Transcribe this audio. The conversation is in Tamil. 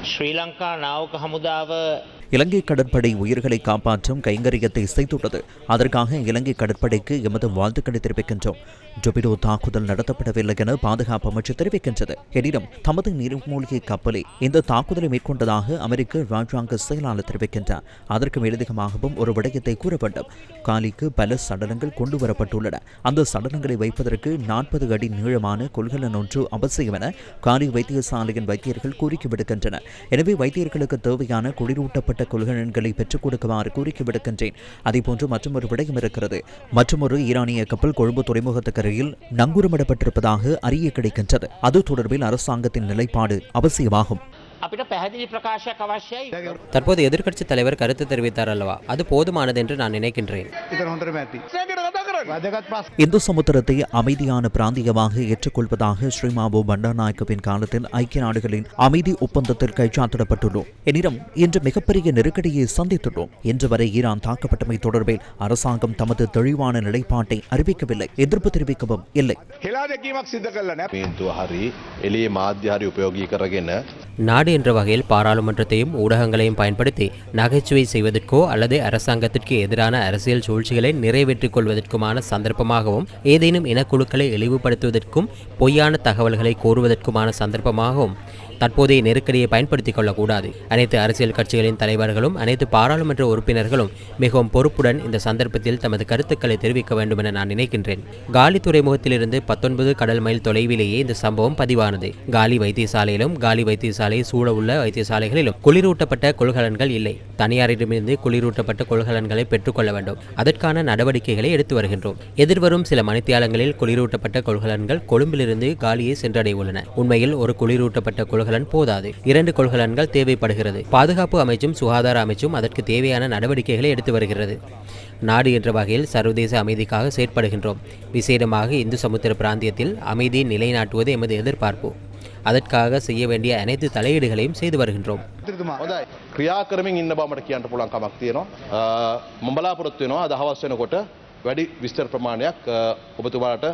ශ්‍රී නාවක හමුදාව இலங்கை கடற்படை உயிர்களை காப்பாற்றும் கைங்கரியத்தை செய்துள்ளது. அதற்காக இலங்கை கடற்படைக்கு எமது வாழ்த்துக்களை தெரிவிக்கின்றோம். ஜொபிடோ தாக்குதல் நடத்தப்படவில்லை என பாதுகாப்பு அமைச்சு தெரிவிக்கின்றது. எனினும் தமது நீர்மூழ்கி கப்பலை இந்த தாக்குதலை மேற்கொண்டதாக அமெரிக்க ராஜாங்க செயலாளர் தெரிவிக்கின்றார். அதற்கு மேலதிகமாகவும் ஒரு விடயத்தை கூற வேண்டும். காலிக்கு பல சடலங்கள் கொண்டு வரப்பட்டுள்ளன. அந்த சடலங்களை வைப்பதற்கு 40 அடி நீளமான கொள்கலன் ஒன்று அவசியம் என காலி வைத்தியசாலையின் வைத்தியர்கள் கோரிக்கை விடுக்கின்றனர். எனவே வைத்தியர்களுக்கு தேவையான குளிரூட்டப்பட்ட கொள்கலன்களை பெற்றுக் கொடுக்குமாறு கோரிக்கை விடுக்கின்றேன். அதேபோன்று மற்றொரு விடயம் இருக்கிறது. மற்றொரு ஈரானிய கப்பல் கொழும்பு துறைமுகத்துக்கரையில் நங்கூரமிடப்பட்டிருப்பதாக அறிய கிடைக்கின்றது. அது தொடர்பில் அரசாங்கத்தின் நிலைப்பாடு அவசியமாகும். தற்போது எதிர்க்கட்சி தலைவர் கருத்து தெரிவித்தார் அல்லவா, அது போதுமானது என்று நான் நினைக்கின்றேன். இந்து சமுத்திரத்தை அமைதியான பிராந்தியமாக ஏற்றுக்கொள்வதாக ஸ்ரீமாவோ பண்டாநாயக்கவின் காலத்தில் ஐக்கிய நாடுகளின் அமைதி ஒப்பந்தத்தில் கைச்சாத்திடப்பட்டுள்ளோம். எனினும் இன்று மிகப்பெரிய நெருக்கடியை சந்தித்துள்ளோம். இன்று வரை ஈரான் தாக்கப்பட்டமை தொடர்பில் அரசாங்கம் தமது தெளிவான நிலைப்பாட்டை அறிவிக்கவில்லை, எதிர்ப்பு தெரிவிக்கவும் இல்லை. நாடு என்ற வகையில் பாராளுமன்றத்தையும் ஊடகங்களையும் பயன்படுத்தி நகைச்சுவை செய்வதற்கோ அல்லது அரசாங்கத்திற்கு எதிரான அரசியல் சூழ்ச்சிகளை நிறைவேற்றிக் கொள்வதற்குமான சந்தர்ப்பமாகவும் ஏதேனும் இனக்குழுக்களை இழிவுபடுத்துவதற்கும் பொய்யான தகவல்களை கோருவதற்குமான சந்தர்ப்பமாகவும் தற்போதைய நெருக்கடியை பயன்படுத்திக் கொள்ளக்கூடாது. அனைத்து அரசியல் கட்சிகளின் தலைவர்களும் அனைத்து பாராளுமன்ற உறுப்பினர்களும் மிகவும் பொறுப்புடன் இந்த சந்தர்ப்பத்தில் தமது கருத்துக்களை தெரிவிக்க வேண்டும் என நான் நினைக்கின்றேன். காலி துறைமுகத்திலிருந்து 19 கடல் மைல் தொலைவிலேயே இந்த சம்பவம் பதிவானது. காலி வைத்தியசாலையிலும் காலி வைத்தியசாலையை சூழ உள்ள வைத்தியசாலைகளிலும் குளிரூட்டப்பட்ட கொள்கலன்கள் இல்லை. தனியாரிடமிருந்து குளிரூட்டப்பட்ட கொள்கலன்களை பெற்றுக்கொள்ள வேண்டும். அதற்கான நடவடிக்கைகளை எடுத்து வருகின்றோம். எதிர்வரும் சில மணித்தியாலங்களில் குளிரூட்டப்பட்ட கொள்கலன்கள் கொழும்பிலிருந்து காலியை சென்றடைய உள்ளன. உண்மையில் ஒரு குளிரூட்டப்பட்ட கொள்கலன் போதாது, 2 கொள்கலன்கள் தேவைப்படுகிறது. பாதுகாப்பு அமைச்சும் சுகாதார அமைச்சும் அதற்கு தேவையான நடவடிக்கைகளை எடுத்து வருகிறது. நாடு என்ற வகையில் சர்வதேச அமைதிக்காக செயற்படுகின்றோம். விசேடமாக இந்து சமுத்திர பிராந்தியத்தில் அமைதியை நிலைநாட்டுவது எமது எதிர்பார்ப்பு. அதற்காக செய்ய வேண்டிய அனைத்து தலையீடுகளையும் செய்து வருகின்றோம். ක්‍රියා කරමින් ඉන්න බව මට කියන්න පුළුවන් කමක් තියෙනවා. මම බලාපොරොත්තු වෙනවා අද හවස් වෙනකොට වැඩි විස්තර ප්‍රමාණයක් ඔබතුමාලට